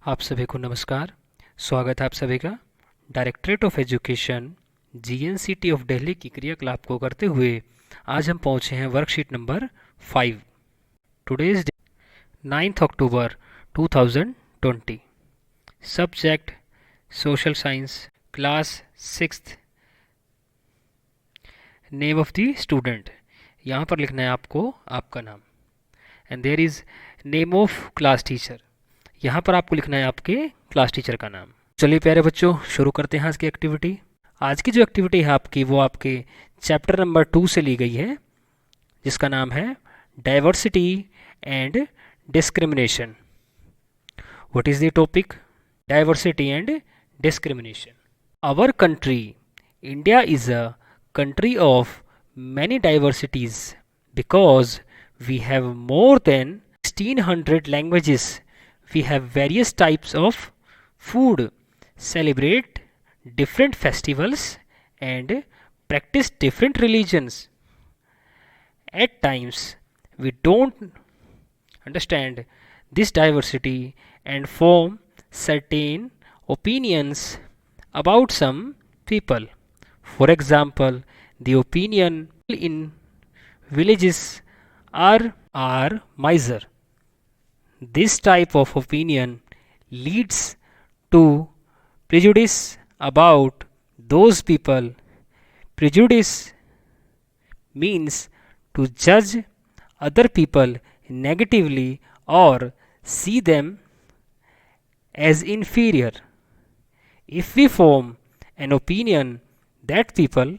आप सभी को नमस्कार। स्वागत है आप सभी का directorate of education GNCT of Delhi की क्रियाकलाप को करते हुए आज हम पहुंचे हैं worksheet number 5। Today's 9 October 2020। Subject social science, class 6th। Name of the student, यहाँ पर लिखना है आपको आपका नाम। And there is name of class teacher, यहाँ पर आपको लिखना है आपके क्लास टीचर का नाम। चलिए प्यारे बच्चों, शुरू करते हैं आज की एक्टिविटी। आज की जो एक्टिविटी है आपकी वो आपके चैप्टर नंबर 2 से ली गई है, जिसका नाम है diversity and discrimination. What is the topic? Diversity and discrimination. Our country India is a country of many diversities because we have more than 1600 languages. We have various types of food, celebrate different festivals, and practice different religions. At times, we don't understand this diversity and form certain opinions about some people. For example, the opinion in villages are miser. This type of opinion leads to prejudice about those people. Prejudice means to judge other people negatively or see them as inferior. If we form an opinion that people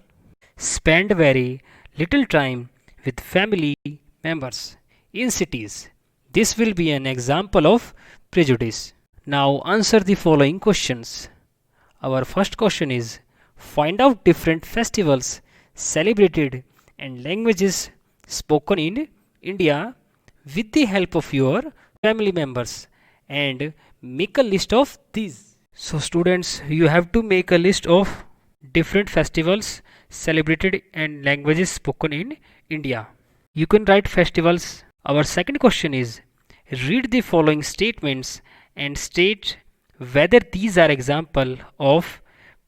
spend very little time with family members in cities, this will be an example of prejudice. Now answer the following questions. Our first question is, find out different festivals celebrated and languages spoken in India with the help of your family members and make a list of these. So students, you have to make a list of different festivals celebrated and languages spoken in India. You can write festivals. Our second question is, read the following statements and state whether these are example of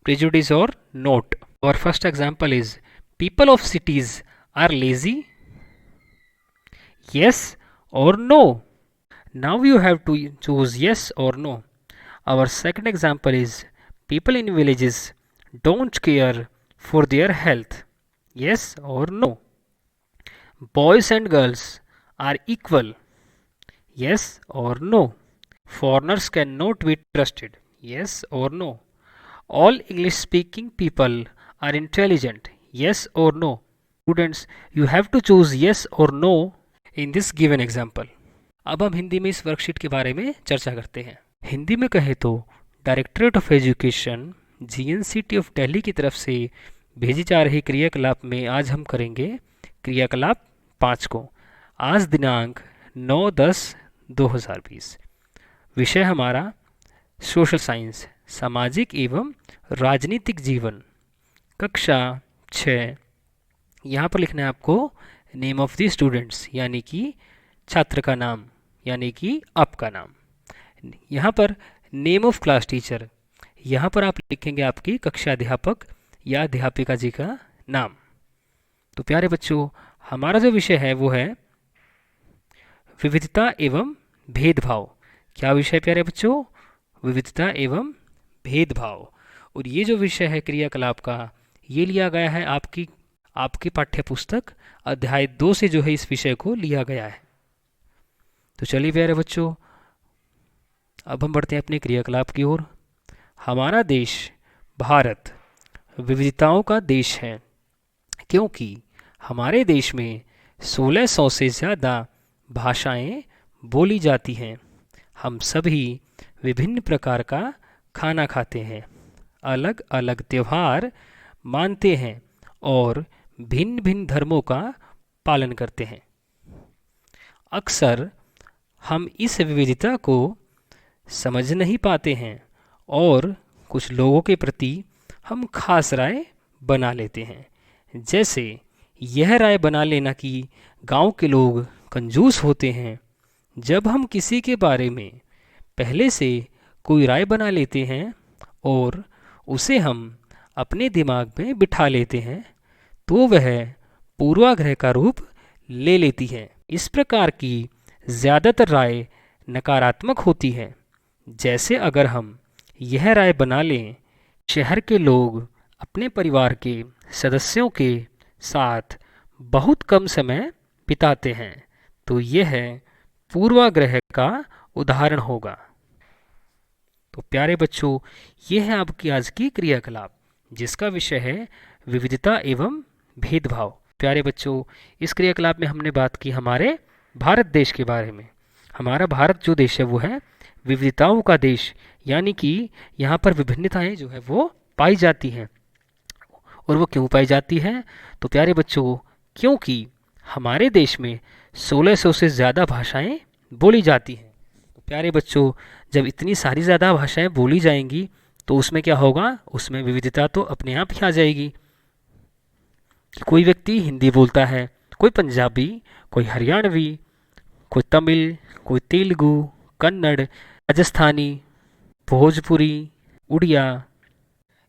prejudice or not. Our first example is, people of cities are lazy. Yes or no? Now you have to choose yes or no. Our second example is, people in villages don't care for their health. Yes or no? Boys and girls are equal. Yes or no? Foreigners cannot be trusted. Yes or no? All English speaking people are intelligent. Yes or no? Students, you have to choose yes or no in this given example. अब हम हिंदी में इस worksheet के बारे में चर्चा करते हैं। हिंदी में कहें तो directorate of education GNCT of Delhi की तरफ से भेजी जा रही क्रियाकलाप में आज हम करेंगे क्रियाकलाप 5 को। आज दिनांक 9/10/2020। विषय हमारा सोशल साइंस, सामाजिक एवं राजनीतिक जीवन, कक्षा 6। यहाँ पर लिखना है आपको नेम ऑफ द स्टूडेंट्स, यानी कि छात्र का नाम, यानी कि आपका नाम। यहाँ पर नेम ऑफ क्लास टीचर, यहाँ पर आप लिखेंगे आपकी कक्षा अध्यापक या अध्यापिका जी का नाम। तो प्यारे बच्चों, हमारा जो विषय है वो है विविधता एवं भेदभाव। क्या विषय प्यारे बच्चों? विविधता एवं भेदभाव। और ये जो विषय है क्रियाकलाप का, ये लिया गया है आपकी पाठ्य पुस्तक अध्याय 2 से जो है इस विषय को लिया गया है। तो चलिए प्यारे बच्चों, अब हम बढ़ते हैं अपने क्रियाकलाप की ओर। हमारा देश भारत विविधताओं का देश है, क्योंकि हमारे देश में 1600 से ज़्यादा भाषाएं बोली जाती हैं। हम सभी विभिन्न प्रकार का खाना खाते हैं, अलग अलग त्यौहार मानते हैं और भिन्न भिन्न धर्मों का पालन करते हैं। अक्सर हम इस विविधता को समझ नहीं पाते हैं और कुछ लोगों के प्रति हम खास राय बना लेते हैं। जैसे यह राय बना लेना कि गांव के लोग कंजूस होते हैं। जब हम किसी के बारे में पहले से कोई राय बना लेते हैं और उसे हम अपने दिमाग में बिठा लेते हैं तो वह पूर्वाग्रह का रूप ले लेती है। इस प्रकार की ज़्यादातर राय नकारात्मक होती है। जैसे अगर हम यह राय बना लें, शहर के लोग अपने परिवार के सदस्यों के साथ बहुत कम समय बिताते हैं, तो यह पूर्वाग्रह का उदाहरण होगा। तो प्यारे बच्चों, ये है आपकी आज की क्रियाकलाप जिसका विषय है विविधता एवं भेदभाव। प्यारे बच्चों, इस क्रियाकलाप में हमने बात की हमारे भारत देश के बारे में। हमारा भारत जो देश है वो है विविधताओं का देश, यानी कि यहाँ पर विभिन्नताएं जो है वो पाई जाती हैं। और वो क्यों पाई जाती हैं? तो प्यारे बच्चों, क्योंकि हमारे देश में 1600 से ज़्यादा भाषाएं बोली जाती हैं। तो प्यारे बच्चों, जब इतनी सारी ज़्यादा भाषाएं बोली जाएंगी तो उसमें क्या होगा? उसमें विविधता तो अपने आप ही आ जाएगी। कोई व्यक्ति हिंदी बोलता है, कोई पंजाबी, कोई हरियाणवी, कोई तमिल, कोई तेलुगु, कन्नड़, राजस्थानी, भोजपुरी, उड़िया।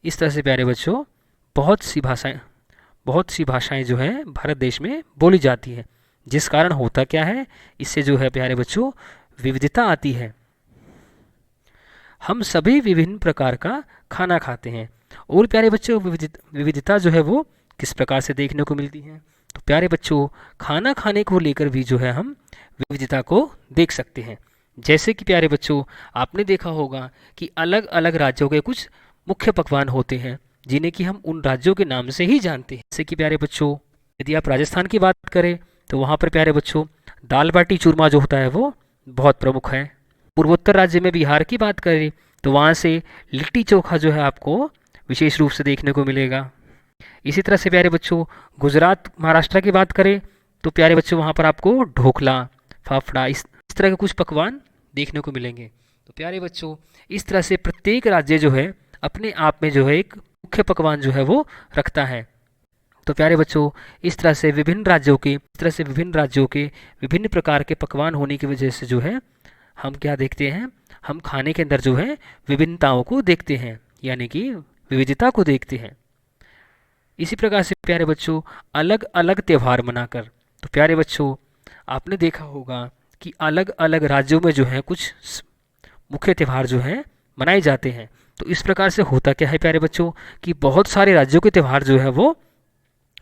इस तरह से प्यारे बच्चों बहुत सी भाषाएं जो है भारत देश में बोली जाती हैं, जिस कारण होता क्या है, इससे जो है प्यारे बच्चों विविधता आती है। हम सभी विभिन्न प्रकार का खाना खाते हैं और प्यारे बच्चों विविधता जो है वो किस प्रकार से देखने को मिलती है? तो प्यारे बच्चों, खाना खाने को लेकर भी जो है हम विविधता को देख सकते हैं। जैसे कि प्यारे बच्चों, आपने देखा होगा कि अलग अलग राज्यों के कुछ मुख्य पकवान होते हैं जिन्हें कि हम उन राज्यों के नाम से ही जानते हैं। जैसे कि प्यारे बच्चों, यदि आप राजस्थान की बात करें तो वहाँ पर प्यारे बच्चों दाल बाटी चूरमा जो होता है वो बहुत प्रमुख है। पूर्वोत्तर राज्य में बिहार की बात करें तो वहाँ से लिट्टी चोखा जो है आपको विशेष रूप से देखने को मिलेगा। इसी तरह से प्यारे बच्चों गुजरात महाराष्ट्र की बात करें तो प्यारे बच्चों वहाँ पर आपको ढोकला, फाफड़ा, इस तरह के कुछ पकवान देखने को मिलेंगे। तो प्यारे बच्चों, इस तरह से प्रत्येक राज्य जो है अपने आप में जो है एक मुख्य पकवान जो है वो रखता है। तो प्यारे बच्चों, इस तरह से विभिन्न राज्यों के विभिन्न प्रकार के पकवान होने की वजह से जो है हम क्या देखते हैं, हम खाने के अंदर जो है विभिन्नताओं को देखते हैं, यानी कि विविधता को देखते हैं। इसी प्रकार से प्यारे बच्चों अलग अलग त्यौहार मनाकर, तो प्यारे बच्चों आपने देखा होगा कि अलग अलग राज्यों में जो है कुछ मुख्य त्यौहार जो हैं मनाए जाते हैं। तो इस प्रकार से होता क्या है प्यारे बच्चों कि बहुत सारे राज्यों के त्यौहार जो है वो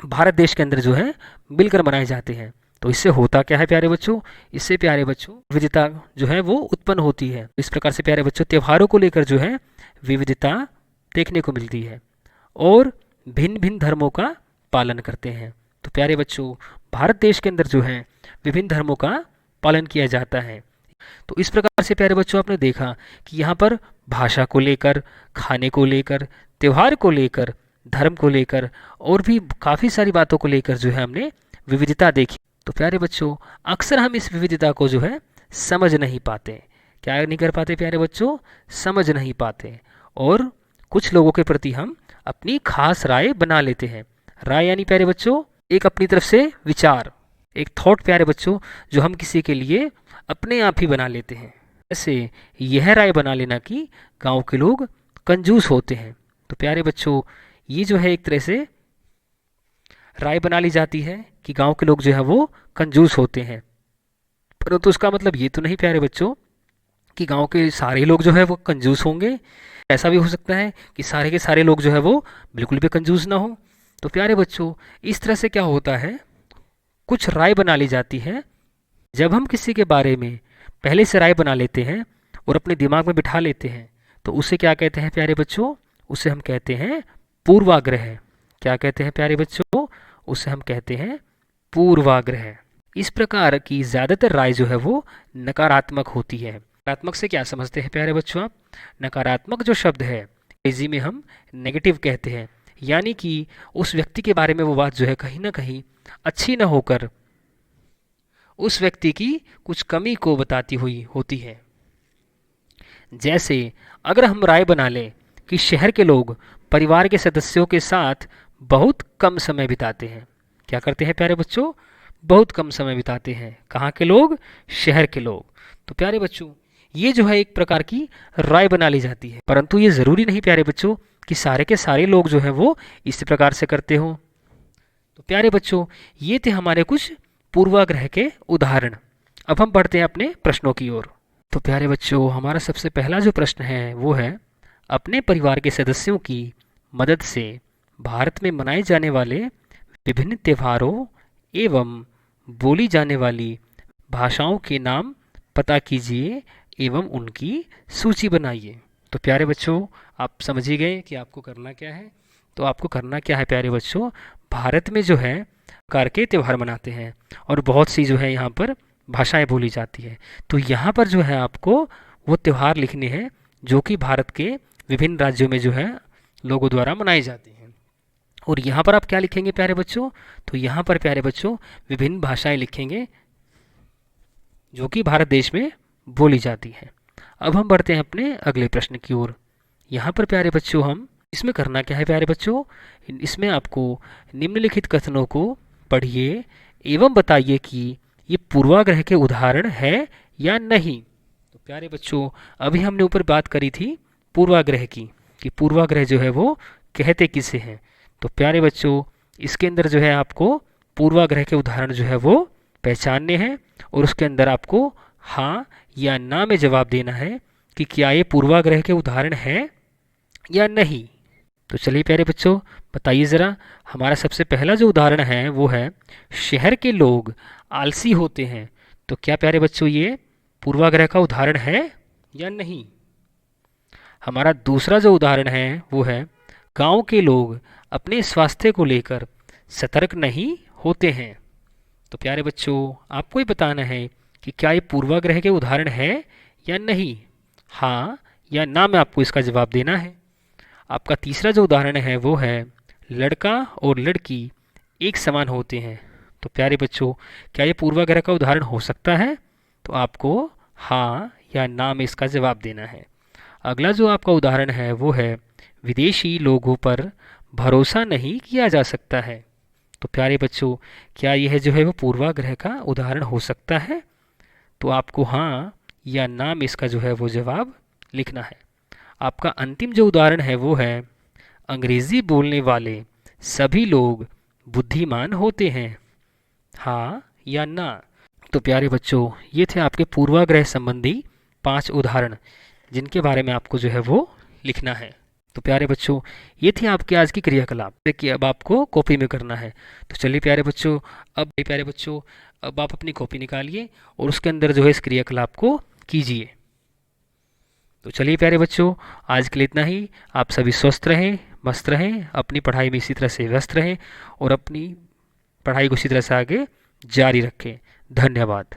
भारत देश के अंदर जो है मिलकर मनाए जाते हैं। तो इससे होता क्या है प्यारे बच्चों, इससे प्यारे बच्चों विविधता जो है वो उत्पन्न होती है। इस प्रकार से प्यारे बच्चों त्योहारों को लेकर जो है विविधता देखने को मिलती है और भिन्न भिन्न धर्मों का पालन करते हैं। तो प्यारे बच्चों भारत देश के अंदर जो है विभिन्न धर्मों का पालन किया जाता है। तो इस प्रकार से प्यारे बच्चों आपने देखा कि यहाँ पर भाषा को लेकर, खाने को लेकर, त्यौहार को लेकर, धर्म को लेकर और भी काफ़ी सारी बातों को लेकर जो है हमने विविधता देखी। तो प्यारे बच्चों अक्सर हम इस विविधता को जो है समझ नहीं पाते। क्या नहीं कर पाते प्यारे बच्चों? समझ नहीं पाते और कुछ लोगों के प्रति हम अपनी खास राय बना लेते हैं। राय यानी प्यारे बच्चों एक अपनी तरफ से विचार, एक थॉट प्यारे बच्चों जो हम किसी के लिए अपने आप ही बना लेते हैं। जैसे यह राय बना लेना कि गांव के लोग कंजूस होते हैं। तो प्यारे बच्चों ये जो है एक तरह से राय बना ली जाती है कि गांव के लोग जो है वो कंजूस होते हैं, परंतु उसका मतलब ये तो नहीं प्यारे बच्चों कि गांव के सारे लोग जो है वो कंजूस होंगे। ऐसा भी हो सकता है कि सारे के सारे लोग जो है वो बिल्कुल भी कंजूस ना हो। तो प्यारे बच्चों इस तरह से क्या होता है, कुछ राय बना ली जाती है। जब हम किसी के बारे में पहले से राय बना लेते हैं और अपने दिमाग में बिठा लेते हैं तो उसे क्या कहते हैं प्यारे बच्चों? उसे हम कहते हैं पूर्वाग्रह। क्या कहते हैं प्यारे बच्चों? उसे हम कहते हैं पूर्वाग्रह। इस प्रकार की ज़्यादातर राय जो है वो नकारात्मक होती है। नकारात्मक से क्या समझते हैं प्यारे बच्चों आप? नकारात्मक जो शब्द है अंग्रेजी में हम नेगेटिव कहते हैं, यानी कि उस व्यक्ति के बारे में वो बात जो है कहीं ना कहीं अच्छी ना होकर उस व्यक्ति की कुछ कमी को बताती हुई होती है। जैसे अगर हम राय बना लें कि शहर के लोग परिवार के सदस्यों के साथ बहुत कम समय बिताते हैं। क्या करते हैं प्यारे बच्चों? बहुत कम समय बिताते हैं। कहाँ के लोग? शहर के लोग। तो प्यारे बच्चों ये जो है एक प्रकार की राय बना ली जाती है, परंतु ये ज़रूरी नहीं प्यारे बच्चों कि सारे के सारे लोग जो हैं वो इस प्रकार से करते हों। तो प्यारे बच्चों, ये थे हमारे कुछ पूर्वाग्रह के उदाहरण। अब हम बढ़ते हैं अपने प्रश्नों की ओर। तो प्यारे बच्चों, हमारा सबसे पहला जो प्रश्न है वो है, अपने परिवार के सदस्यों की मदद से भारत में मनाए जाने वाले विभिन्न त्योहारों एवं बोली जाने वाली भाषाओं के नाम पता कीजिए एवं उनकी सूची बनाइए। तो प्यारे बच्चों, आप समझ ही गए कि आपको करना क्या है। तो आपको करना क्या है प्यारे बच्चों, भारत में जो है प्रकार के त्यौहार मनाते हैं और बहुत सी जो है यहाँ पर भाषाएं बोली जाती है। तो यहाँ पर जो है आपको वो त्यौहार लिखने हैं जो कि भारत के विभिन्न राज्यों में जो है लोगों द्वारा मनाए जाते हैं। और यहाँ पर आप क्या लिखेंगे प्यारे बच्चों, तो यहाँ पर प्यारे बच्चों विभिन्न भाषाएं लिखेंगे जो कि भारत देश में बोली जाती है। अब हम बढ़ते हैं अपने अगले प्रश्न की ओर। यहाँ पर प्यारे बच्चों हम इसमें करना क्या है प्यारे बच्चों, इसमें आपको निम्नलिखित कथनों को पढ़िए एवं बताइए कि ये पूर्वाग्रह के उदाहरण है या नहीं। तो प्यारे बच्चों, अभी हमने ऊपर बात करी थी पूर्वाग्रह की कि पूर्वाग्रह जो है वो कहते किसे हैं। तो प्यारे बच्चों, इसके अंदर जो है आपको पूर्वाग्रह के उदाहरण जो है वो पहचानने हैं और उसके अंदर आपको हाँ या ना में जवाब देना है कि क्या ये पूर्वाग्रह के उदाहरण है या नहीं। तो चलिए प्यारे बच्चों, बताइए ज़रा। हमारा सबसे पहला जो उदाहरण है वो है, शहर के लोग आलसी होते हैं। तो क्या प्यारे बच्चों ये पूर्वाग्रह का उदाहरण है या नहीं। हमारा दूसरा जो उदाहरण है वो है, गांव के लोग अपने स्वास्थ्य को लेकर सतर्क नहीं होते हैं। तो प्यारे बच्चों, आपको ही बताना है कि क्या ये पूर्वाग्रह के उदाहरण है या नहीं। हाँ या ना में आपको इसका जवाब देना है। आपका तीसरा जो उदाहरण है वो है, लड़का और लड़की एक समान होते हैं। तो प्यारे बच्चों, क्या ये पूर्वाग्रह का उदाहरण हो सकता है। तो आपको हाँ या ना में इसका जवाब देना है। अगला जो आपका उदाहरण है वो है, विदेशी लोगों पर भरोसा नहीं किया जा सकता है। तो प्यारे बच्चों, क्या यह जो है वो पूर्वाग्रह का उदाहरण हो सकता है। तो आपको हाँ या ना में इसका जो है वो जवाब लिखना है। आपका अंतिम जो उदाहरण है वो है, अंग्रेज़ी बोलने वाले सभी लोग बुद्धिमान होते हैं। हाँ या ना। तो प्यारे बच्चों, ये थे आपके पूर्वाग्रह संबंधी 5 उदाहरण जिनके बारे में आपको जो है वो लिखना है। तो प्यारे बच्चों, ये थी आपकी आज की क्रियाकलाप देखिए, अब आपको कॉपी में करना है। तो चलिए प्यारे बच्चों, अब आप अपनी कॉपी निकालिए और उसके अंदर जो है इस क्रियाकलाप को कीजिए। तो चलिए प्यारे बच्चों, आज के लिए इतना ही। आप सभी स्वस्थ रहें, मस्त रहें, अपनी पढ़ाई में इसी तरह से व्यस्त रहें और अपनी पढ़ाई को इसी तरह से आगे जारी रखें। धन्यवाद।